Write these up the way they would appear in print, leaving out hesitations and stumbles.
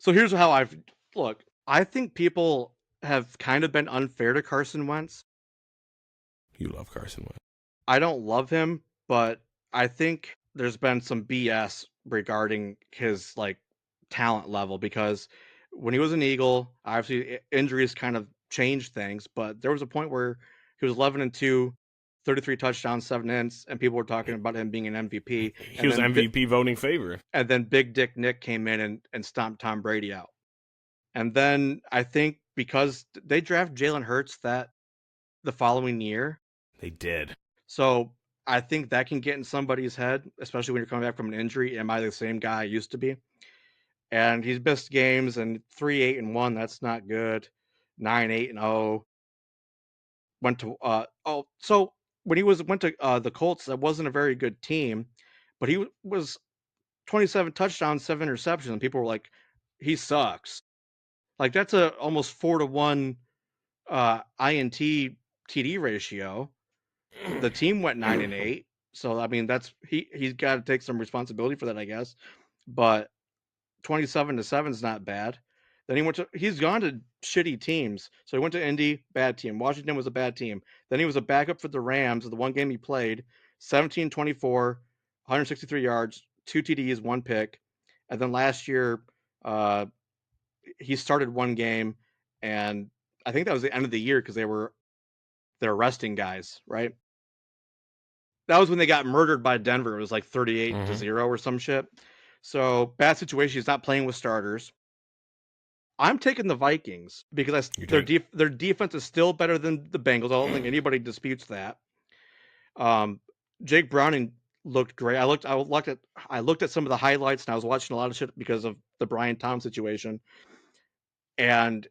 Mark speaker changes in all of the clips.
Speaker 1: So here's how I've look. I think people have kind of been unfair to Carson Wentz.
Speaker 2: You love Carson Wentz.
Speaker 1: I don't love him, but I think there's been some BS regarding his like talent level because when he was an Eagle, obviously injuries kind of changed things, but there was a point where he was 11-2, 33 touchdowns, 7 ints, and people were talking about him being an MVP.
Speaker 2: He
Speaker 1: And
Speaker 2: was
Speaker 1: then
Speaker 2: MVP voting favorite.
Speaker 1: Big Dick Nick came in and stomped Tom Brady out. And then I think because they draft Jalen Hurts that the following year,
Speaker 2: They did.
Speaker 1: so I think that can get in somebody's head, especially when you're coming back from an injury. Am I the same guy I used to be? And he's missed games and 3-8-1. That's not good. 9-8-0. Went to so when he went to the Colts, that wasn't a very good team, but was 27 touchdowns, 7 interceptions, and people were like, he sucks. Like that's a almost 4-1 INT TD ratio. The team went 9-8, so I mean that's he's got to take some responsibility for that, I guess. But 27-7 is not bad. Then he's gone to shitty teams. So he went to Indy, bad team. Washington was a bad team. Then he was a backup for the Rams, the one game he played, 17-24, 163 yards, 2 TDs, 1 pick. And then last year, he started one game, and I think that was the end of the year because they're resting guys, right? That was when they got murdered by Denver. It was like 38-0 or some shit. So bad situation. He's not playing with starters. I'm taking the Vikings because their defense is still better than the Bengals. I don't think anybody disputes that. Jake Browning looked great. I looked at some of the highlights, and I was watching a lot of shit because of the Brian Tom situation. And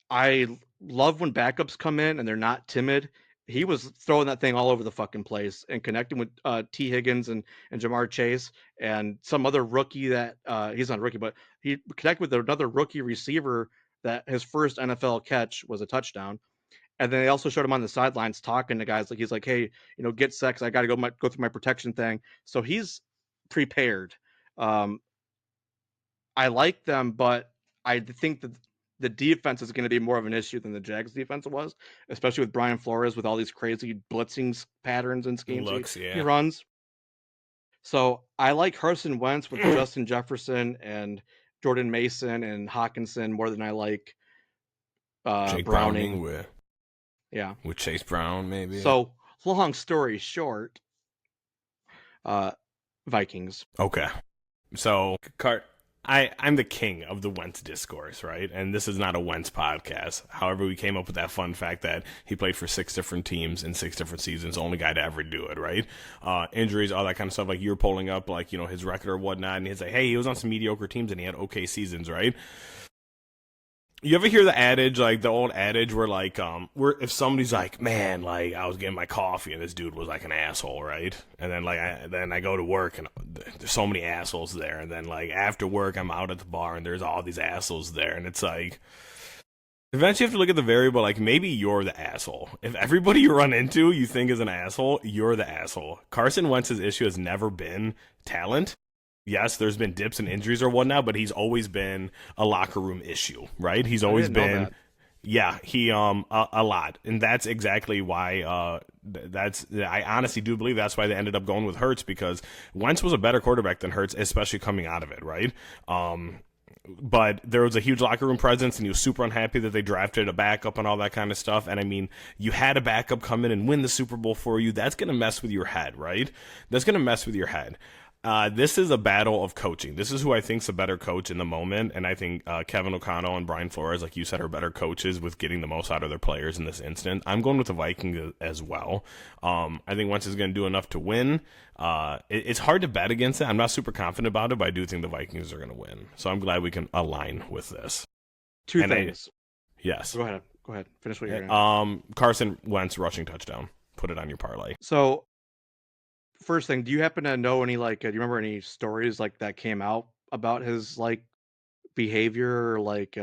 Speaker 1: I love when backups come in and they're not timid. He was throwing that thing all over the fucking place and connecting with T. Higgins and Jamar Chase and some other rookie that he's not a rookie, but he connected with another rookie receiver that his first NFL catch was a touchdown. And then they also showed him on the sidelines talking to guys like he's like, hey, get sex. I got to go through my protection thing. So he's prepared. Um, I like them, but I think that the defense is going to be more of an issue than the Jags defense was, especially with Brian Flores with all these crazy blitzing patterns and schemes he
Speaker 2: Yeah.
Speaker 1: runs. So I like Carson Wentz with Justin Jefferson and Jordan Mason and Hawkinson more than I like
Speaker 2: Jake
Speaker 1: Browning.
Speaker 2: with
Speaker 1: Yeah.
Speaker 2: With Chase Brown, maybe.
Speaker 1: So long story short, Vikings.
Speaker 2: Okay. So, I'm the king of the Wentz discourse, right? And this is not a Wentz podcast. However, we came up with that fun fact that he played for 6 different teams in 6 different seasons, only guy to ever do it, right? Injuries, all that kind of stuff. Like, you're pulling up, like, his record or whatnot, and he's like, hey, he was on some mediocre teams and he had okay seasons, right? You ever hear the adage, like the old adage where like, if somebody's like, man, like I was getting my coffee and this dude was like an asshole, right? And then like, I go to work and there's so many assholes there. And then like after work, I'm out at the bar and there's all these assholes there. And it's like, eventually you have to look at the variable, like maybe you're the asshole. If everybody you run into you think is an asshole, you're the asshole. Carson Wentz's issue has never been talent. Yes, there's been dips and injuries or whatnot, but he's always been a locker room issue, right? He's always been, yeah, a lot, and that's exactly why. I honestly do believe that's why they ended up going with Hurts because Wentz was a better quarterback than Hurts, especially coming out of it, right? But there was a huge locker room presence, and he was super unhappy that they drafted a backup and all that kind of stuff. And I mean, you had a backup come in and win the Super Bowl for you. That's gonna mess with your head, right? That's gonna mess with your head. This is a battle of coaching. This is who I think's a better coach in the moment, and I think Kevin O'Connell and Brian Flores, like you said, are better coaches with getting the most out of their players in this instant. I'm going with the Vikings as well. I think Wentz is going to do enough to win. It's hard to bet against it. I'm not super confident about it, but I do think the Vikings are going to win. So I'm glad we can align with this.
Speaker 1: Two things.
Speaker 2: Yes.
Speaker 1: Go ahead. Finish what you're doing.
Speaker 2: Carson Wentz rushing touchdown. Put it on your parlay.
Speaker 1: So first thing, do you happen to know any do you remember any stories like that came out about his like behavior or like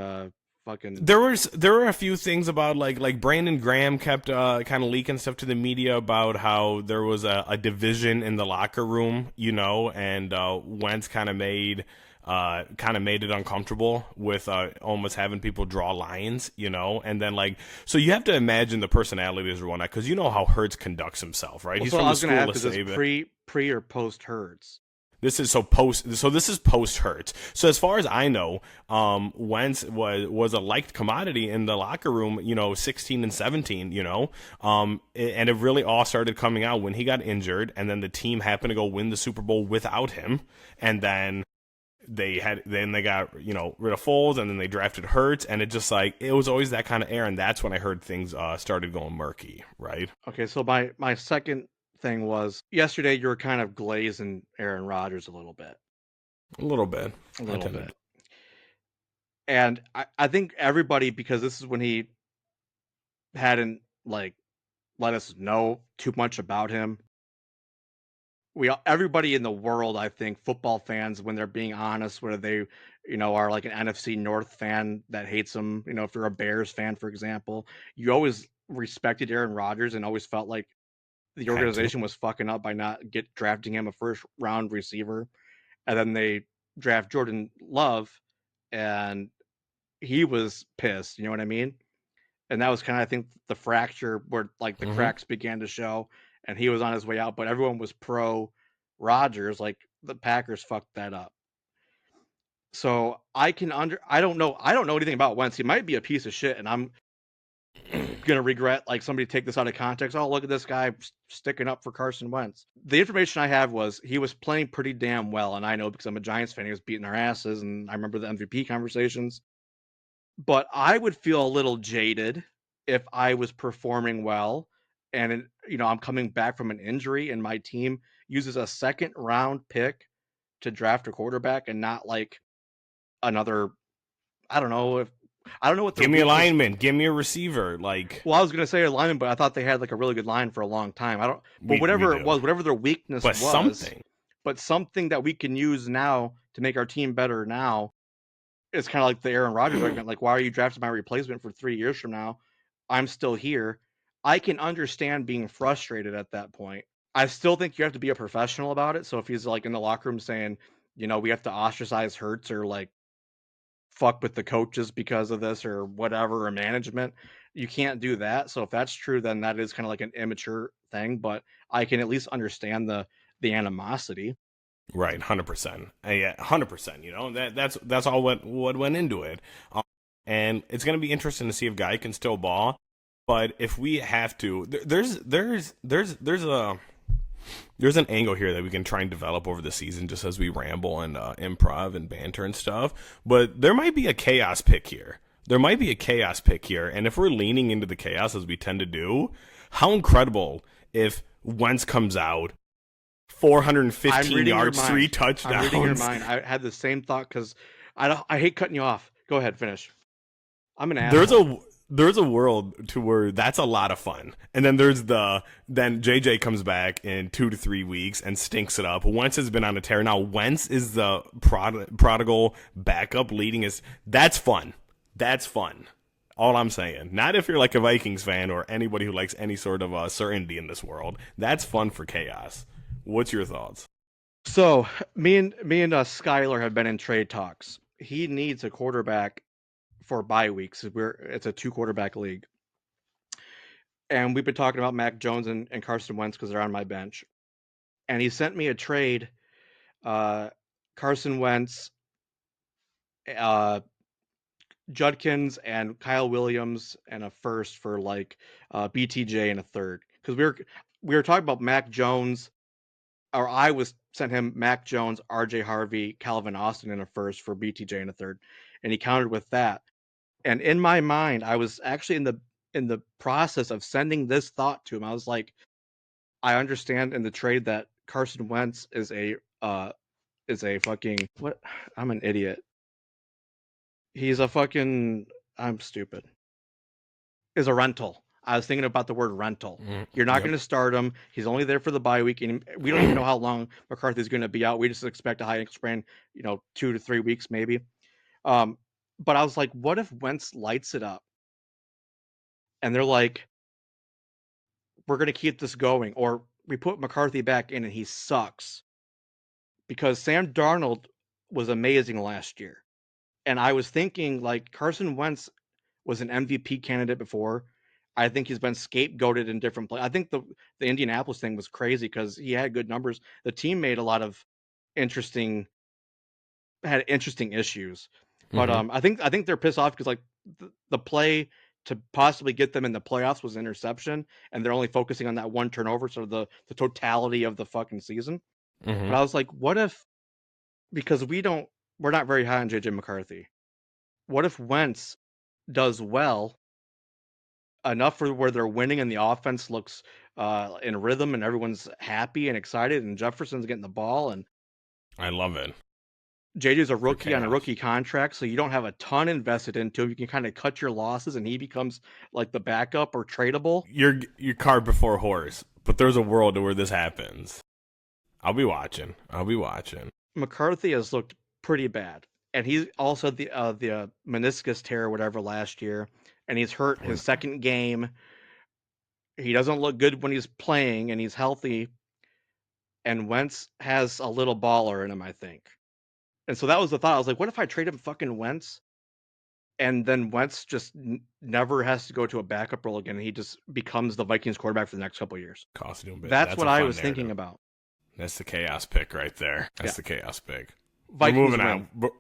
Speaker 1: fucking
Speaker 2: There were a few things about like Brandon Graham kept kind of leaking stuff to the media about how there was a division in the locker room, and Wentz kind of made kind of made it uncomfortable with almost having people draw lines, you know, and then like so you have to imagine the personalities or whatnot because you know how Hurts conducts himself, right?
Speaker 1: Well,
Speaker 2: He's
Speaker 1: so
Speaker 2: from
Speaker 1: I
Speaker 2: the
Speaker 1: was gonna
Speaker 2: school
Speaker 1: ask,
Speaker 2: to
Speaker 1: is this
Speaker 2: say that
Speaker 1: pre or post Hertz?
Speaker 2: this is post Hurts. So as far as I know, Wentz was a liked commodity in the locker room, you know, 16 and 17, you know, and it really all started coming out when he got injured, and then the team happened to go win the Super Bowl without him, and then they got rid of Foles, and then they drafted Hurts, and it just like it was always that kind of air, and that's when I heard things started going murky, right?
Speaker 1: Okay, so my second thing was yesterday you were kind of glazing Aaron Rodgers a little bit.
Speaker 2: A little bit.
Speaker 1: A
Speaker 2: I
Speaker 1: little
Speaker 2: tended.
Speaker 1: bit. And I think everybody, because this is when he hadn't like let us know too much about him. Everybody in the world, I think, football fans, when they're being honest, whether they, are like an NFC North fan that hates him, if you're a Bears fan, for example, you always respected Aaron Rodgers and always felt like the
Speaker 2: Had to.
Speaker 1: organization was fucking up by not drafting him a first round receiver, and then they draft Jordan Love, and he was pissed. You know what I mean? And that was kind of, I think, the fracture where like the
Speaker 2: Mm-hmm.
Speaker 1: cracks began to show, and he was on his way out. But everyone was pro Rodgers. Like the Packers fucked that up. So I don't know anything about Wentz. He might be a piece of shit, and I'm gonna regret like somebody take this out of context. Oh, look at this guy sticking up for Carson Wentz. The information I have was he was playing pretty damn well, and I know because I'm a Giants fan, he was beating our asses, and I remember the MVP conversations. But I would feel a little jaded if I was performing well, and I'm coming back from an injury, and my team uses a second round pick to draft a quarterback, and not like another. I don't know if I don't know what their
Speaker 2: Give me a
Speaker 1: weakness.
Speaker 2: lineman. Give me a receiver. Like
Speaker 1: Well, I was gonna say a lineman, but I thought they had like a really good line for a long time. I don't, but
Speaker 2: we
Speaker 1: whatever it
Speaker 2: do,
Speaker 1: was, whatever their weakness
Speaker 2: but
Speaker 1: was,
Speaker 2: something.
Speaker 1: but something that we can use now to make our team better now. It's kind of like the Aaron Rodgers argument. Like, why are you drafting my replacement for 3 years from now? I'm still here. I can understand being frustrated at that point. I still think you have to be a professional about it. So if he's like in the locker room saying, we have to ostracize Hurts or like fuck with the coaches because of this or whatever or management, you can't do that. So if that's true, then that is kind of like an immature thing. But I can at least understand the animosity.
Speaker 2: Right, 100%. Yeah, 100%. You know that's all what went into it, and it's gonna be interesting to see if Guy can still ball. But if we have to, there's an angle here that we can try and develop over the season, just as we ramble and improv and banter and stuff. But there might be a chaos pick here. There might be a chaos pick here, and if we're leaning into the chaos as we tend to do, how incredible if Wentz comes out
Speaker 1: I'm
Speaker 2: 415
Speaker 1: reading your
Speaker 2: yards, three
Speaker 1: mind. I'm reading your
Speaker 2: touchdowns.
Speaker 1: mind. I had the same thought because I hate cutting you off. Go ahead, finish. I'm an
Speaker 2: There's
Speaker 1: asshole.
Speaker 2: a there's a world to where that's a lot of fun, and then then JJ comes back in 2 to 3 weeks and stinks it up. Wentz has been on a tear. Now Wentz is the prodigal backup leading his. That's fun. That's fun. All I'm saying. Not if you're like a Vikings fan or anybody who likes any sort of certainty in this world. That's fun for chaos. What's your thoughts?
Speaker 1: So me and Skylar have been in trade talks. He needs a quarterback for bye weeks. It's a two quarterback league, and we've been talking about Mac Jones and Carson Wentz because they're on my bench. And he sent me a trade: uh, Carson Wentz, uh, Judkins, and Kyle Williams, and a first for like BTJ and a third. Because we were talking about Mac Jones, or I was sent him Mac Jones, RJ Harvey, Calvin Austin in a first for BTJ and a third, and he countered with that. And in my mind, I was actually in the process of sending this thought to him. I was like, I understand in the trade that Carson Wentz is a fucking what? I'm an idiot. He's a fucking I'm stupid. Is a rental. I was thinking about the word rental. You're not
Speaker 2: Yep.
Speaker 1: going to start him. He's only there for the bye week, and we don't even know how long McCarthy's going to be out. We just expect a high ankle sprain, 2 to 3 weeks maybe. Um, but I was like, what if Wentz lights it up, and they're like, we're going to keep this going, or we put McCarthy back in and he sucks because Sam Darnold was amazing last year. And I was thinking, like, Carson Wentz was an MVP candidate before. I think he's been scapegoated in different plays. I think the Indianapolis thing was crazy because he had good numbers. The team made a lot of interesting had interesting issues, but
Speaker 2: Mm-hmm.
Speaker 1: I think they're pissed off because like the play to possibly get them in the playoffs was interception, and they're only focusing on that one turnover, sort of the totality of the fucking season.
Speaker 2: Mm-hmm.
Speaker 1: But I was like, what if because we're not very high on JJ McCarthy. What if Wentz does well enough for where they're winning and the offense looks in rhythm and everyone's happy and excited and Jefferson's getting the ball and
Speaker 2: I love it
Speaker 1: JJ's a
Speaker 2: for
Speaker 1: rookie on a
Speaker 2: chaos.
Speaker 1: rookie contract, so you don't have a ton invested into him. You can kind of cut your losses and he becomes like the backup or tradable.
Speaker 2: Your cart before horse, but there's a world where this happens. I'll be watching. I'll be watching.
Speaker 1: McCarthy has looked pretty bad. And he's also had the meniscus tear or whatever last year, and he's hurt his second game. He doesn't look good when he's playing and he's healthy. And Wentz has a little baller in him, I think. And so that was the thought. I was like, what if I trade him fucking Wentz? And then Wentz just never has to go to a backup role again. He just becomes the Vikings quarterback for the next couple of years.
Speaker 2: Costume bit.
Speaker 1: That's
Speaker 2: That's
Speaker 1: what
Speaker 2: a
Speaker 1: I
Speaker 2: fun
Speaker 1: was thinking
Speaker 2: narrative.
Speaker 1: about.
Speaker 2: That's the chaos pick right there.
Speaker 1: Yeah,
Speaker 2: That's the chaos pick. We're
Speaker 1: Vikings
Speaker 2: moving
Speaker 1: win.
Speaker 2: on.